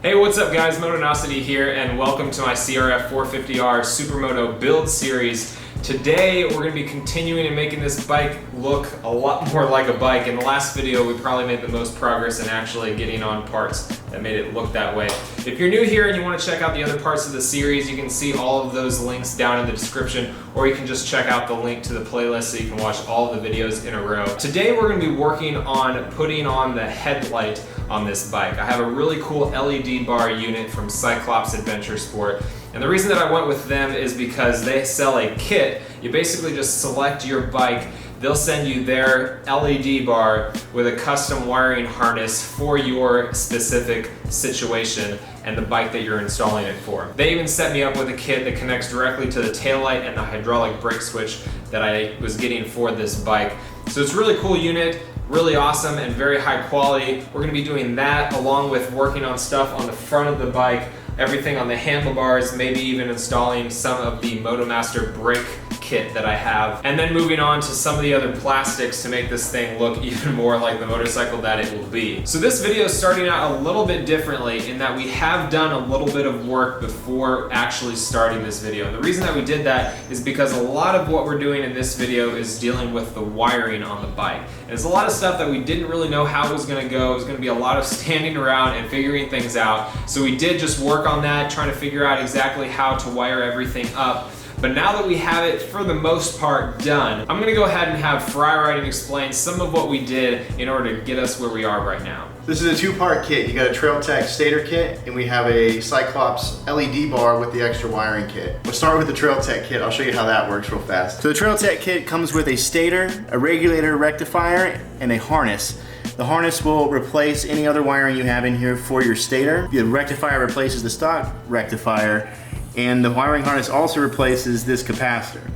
Hey, what's up guys? Motonosity here and welcome to my CRF450R Supermoto Build Series. Today we're going to be continuing and making this bike look a lot more like a bike. In the last video we probably made the most progress in actually getting on parts that made it look that way. If you're new here and you want to check out the other parts of the series, you can see all of those links down in the description, or you can just check out the link to the playlist so you can watch all of the videos in a row. Today we're going to be working on putting on the headlight on this bike. I have a really cool LED bar unit from Cyclops Adventure Sports. And the reason that I went with them is because they sell a kit. You basically just select your bike, they'll send you their LED bar with a custom wiring harness for your specific situation and the bike that you're installing it for. They even set me up with a kit that connects directly to the taillight and the hydraulic brake switch that I was getting for this bike. So it's a really cool unit, really awesome and very high quality. We're gonna be doing that along with working on stuff on the front of the bike, everything on the handlebars, maybe even installing some of the Motomaster brake kit that I have, and then moving on to some of the other plastics to make this thing look even more like the motorcycle that it will be. So this video is starting out a little bit differently in that we have done a little bit of work before actually starting this video. And the reason that we did that is because a lot of what we're doing in this video is dealing with the wiring on the bike. And it's a lot of stuff that we didn't really know how it was gonna go. It was gonna be a lot of standing around and figuring things out. So we did just work on that, trying to figure out exactly how to wire everything up. But now that we have it, for the most part, done, I'm gonna go ahead and have Fryride explain some of what we did in order to get us where we are right now. This is a two-part kit. You got a Trailtech stator kit, and we have a Cyclops LED bar with the extra wiring kit. We'll start with the Trailtech kit. I'll show you how that works real fast. So the Trailtech kit comes with a stator, a regulator rectifier, and a harness. The harness will replace any other wiring you have in here for your stator. The rectifier replaces the stock rectifier, and the wiring harness also replaces this capacitor.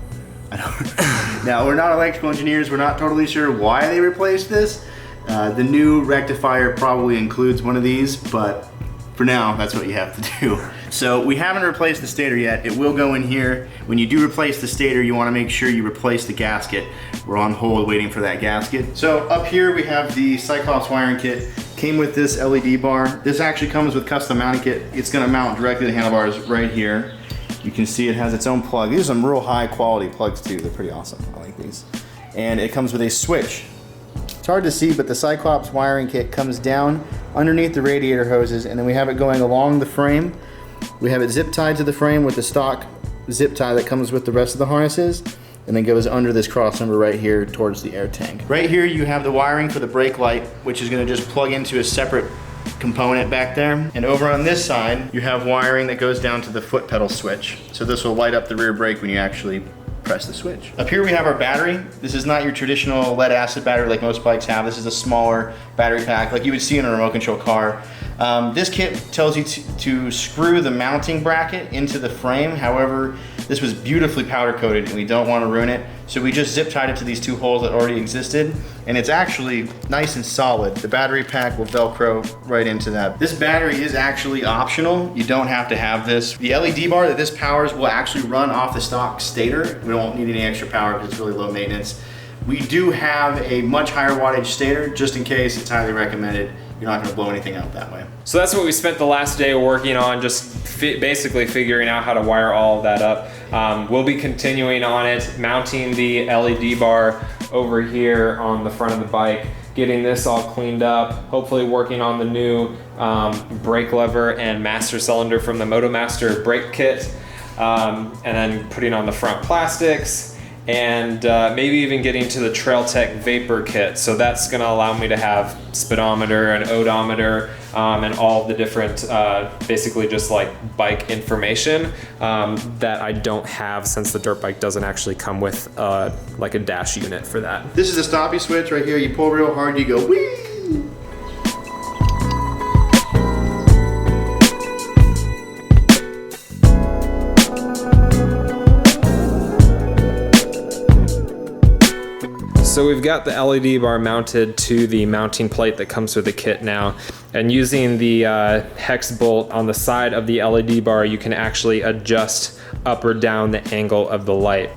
Now, we're not electrical engineers. We're not totally sure why they replaced this. The new rectifier probably includes one of these, but for now, that's what you have to do. So we haven't replaced the stator yet. It will go in here. When you do replace the stator, you want to make sure you replace the gasket. We're on hold waiting for that gasket. So up here we have the Cyclops wiring kit. Came with this LED bar. This actually comes with custom mounting kit. It's gonna mount directly to the handlebars right here. You can see it has its own plug. These are some real high quality plugs too. They're pretty awesome. I like these. And it comes with a switch. It's hard to see, but the Cyclops wiring kit comes down underneath the radiator hoses, and then we have it going along the frame. We have it zip tied to the frame with the stock zip tie that comes with the rest of the harnesses, and then goes under this crossover right here towards the air tank. Right here you have the wiring for the brake light, which is gonna just plug into a separate component back there. And over on this side, you have wiring that goes down to the foot pedal switch. So this will light up the rear brake when you actually press the switch. Up here we have our battery. This is not your traditional lead acid battery like most bikes have. This is a smaller battery pack like you would see in a remote control car. This kit tells you to screw the mounting bracket into the frame. However, this was beautifully powder coated and we don't want to ruin it. So we just zip tied it to these two holes that already existed. And it's actually nice and solid. The battery pack will Velcro right into that. This battery is actually optional. You don't have to have this. The LED bar that this powers will actually run off the stock stator. We don't need any extra power because it's really low maintenance. We do have a much higher wattage stator just in case. It's highly recommended. You're not gonna blow anything out that way. So that's what we spent the last day working on, just basically figuring out how to wire all of that up. We'll be continuing on it, mounting the LED bar over here on the front of the bike, getting this all cleaned up, hopefully working on the new brake lever and master cylinder from the Motomaster brake kit, and then putting on the front plastics, and maybe even getting to the Trailtech vapor kit. So that's gonna allow me to have speedometer and odometer and all the different, basically just like bike information that I don't have since the dirt bike doesn't actually come with like a dash unit for that. This is a stoppy switch right here. You pull real hard, you go whee! So we've got the LED bar mounted to the mounting plate that comes with the kit now, and using the hex bolt on the side of the LED bar, you can actually adjust up or down the angle of the light.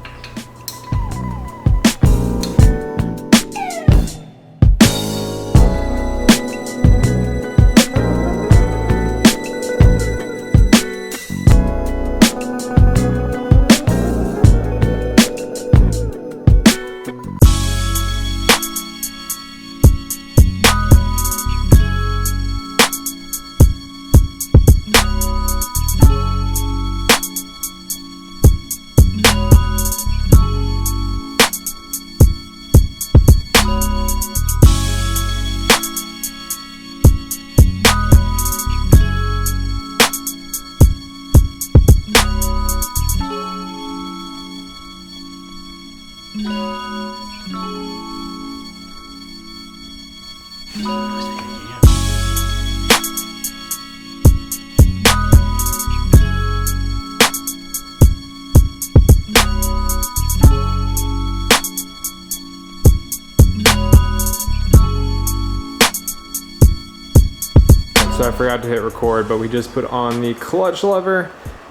forgot to hit record, but we just put on the clutch lever,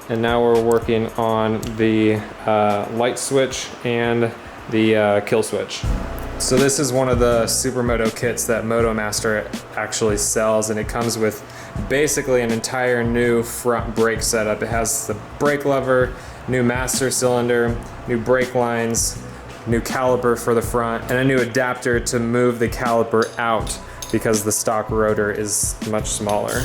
and now we're working on the light switch and the kill switch. So this is one of the Supermoto kits that MotoMaster actually sells, and it comes with basically an entire new front brake setup. It has the brake lever, new master cylinder, new brake lines, new caliper for the front, and a new adapter to move the caliper out because the stock rotor is much smaller.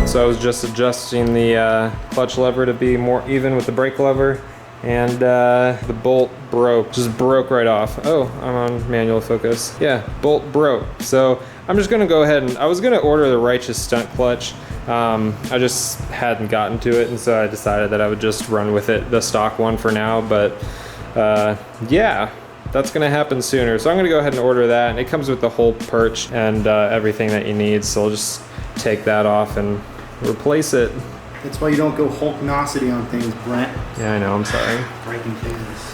So I was just adjusting the clutch lever to be more even with the brake lever, and the bolt broke, just broke right off. Oh, I'm on manual focus. Yeah, bolt broke. So I'm just gonna go ahead and, I was gonna order the Righteous Stunt clutch. I just hadn't gotten to it, and so I decided that I would just run with it, the stock one for now, but yeah. That's gonna happen sooner. So I'm gonna go ahead and order that, and it comes with the whole perch and everything that you need, so I'll just take that off and replace it. That's why you don't go Hulknosity on things, Brent. Yeah, I know, I'm sorry. Breaking things.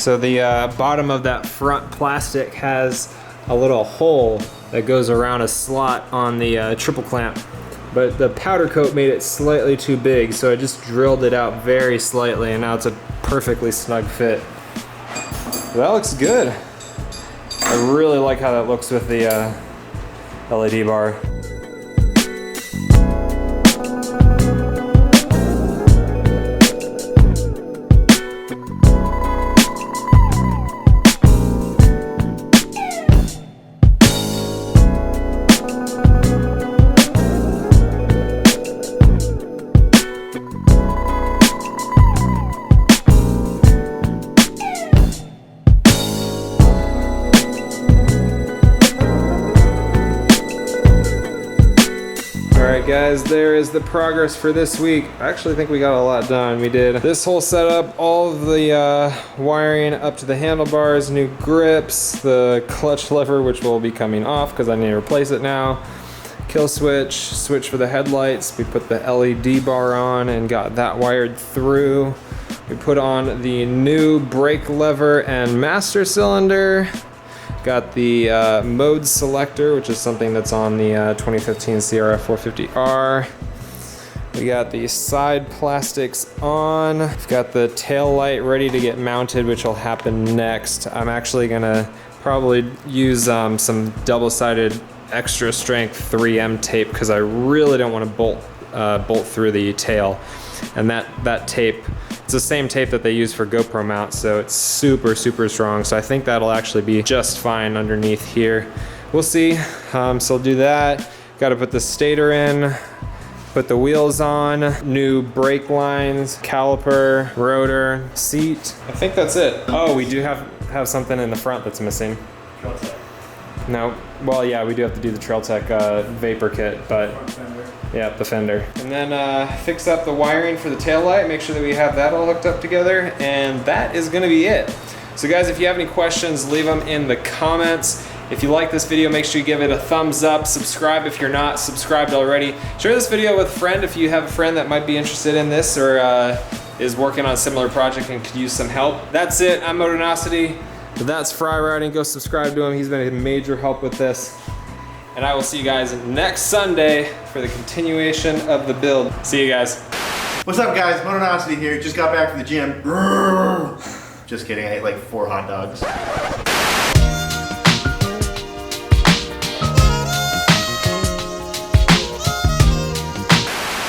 So the bottom of that front plastic has a little hole that goes around a slot on the triple clamp. But the powder coat made it slightly too big, so I just drilled it out very slightly, and now it's a perfectly snug fit. That looks good. I really like how that looks with the l.e.d bar. Alright guys, there is the progress for this week. I actually think we got a lot done. We did this whole setup, all of the wiring up to the handlebars, new grips, the clutch lever, which will be coming off because I need to replace it now. Kill switch for the headlights. We put the l.e.d bar on and got that wired through. We put on the new brake lever and master cylinder. Got the mode selector, which is something that's on the 2015 CRF450R. We got the side plastics on. We've got the tail light ready to get mounted, which will happen next. I'm actually gonna probably use some double-sided extra strength 3M tape because I really don't want to bolt through the tail. And that tape, it's the same tape that they use for GoPro mounts, so it's super strong. So I think that'll actually be just fine underneath here. We'll see. So I'll do that. Got to put the stator in, put the wheels on, new brake lines, caliper, rotor, seat. I think that's it. Oh, we do have something in the front that's missing. No, well, yeah, we do have to do the Trail Tech vapor kit, but yeah, the fender. And then fix up the wiring for the taillight, make sure that we have that all hooked up together, and that is gonna be it. So guys, if you have any questions, leave them in the comments. If you like this video, make sure you give it a thumbs up. Subscribe if you're not subscribed already. Share this video with a friend if you have a friend that might be interested in this or is working on a similar project and could use some help. That's it, I'm Motonosity. That's Fry Riding. Go subscribe to him. He's been a major help with this. And I will see you guys next Sunday for the continuation of the build. See you guys. What's up guys, Motonosity here. Just got back from the gym. Just kidding, I ate like 4 hot dogs.